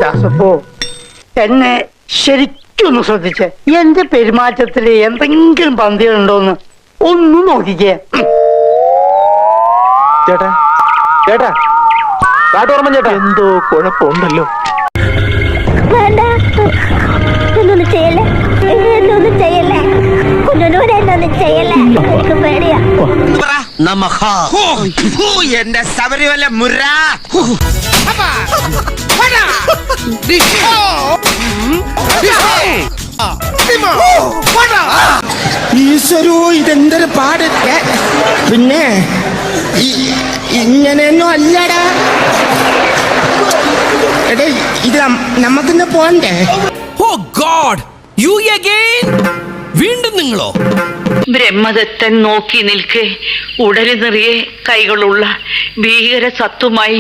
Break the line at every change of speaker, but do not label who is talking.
ദാസപ്പോ എന്നെ ശരിക്കൊന്ന് ശ്രദ്ധിച്ചേ. എന്റെ പെരുമാറ്റത്തില് എന്തെങ്കിലും പന്തികളുണ്ടോന്ന് ഒന്ന് നോക്കിക്കേ.
ചേട്ടാ ചേട്ടാ കാട്ടോർമ്മ ചേട്ടാ, എന്തോ കുഴപ്പമുണ്ടല്ലോ.
വേണ്ട, എന്നൊന്നും ചെയ്യല്ലേ, എന്നൊന്നും ചെയ്യല്ലേ, കുഞ്ഞുനൂരെ എന്നൊന്നും ചെയ്യല്ലേ, എനിക്ക് പേടിയാ.
എന്റെ ശബരിമല മുര
ഈശ്വരോ, ഇതെന്തൊരു പാട്. പിന്നെ ഇങ്ങനെയൊന്നും അല്ലടാ. എടേ, ഇത് നമുക്കിന്ന് പോണ്ടേ?
ഓ ഗോഡ്, യു അഗൈൻ? വീണ്ടും നിങ്ങളോ?
ബ്രഹ്മദത്തൻ നോക്കി നിൽക്കെ ഉടലിനെറിയെ കൈകളുള്ള ഭീകര സത്വമായി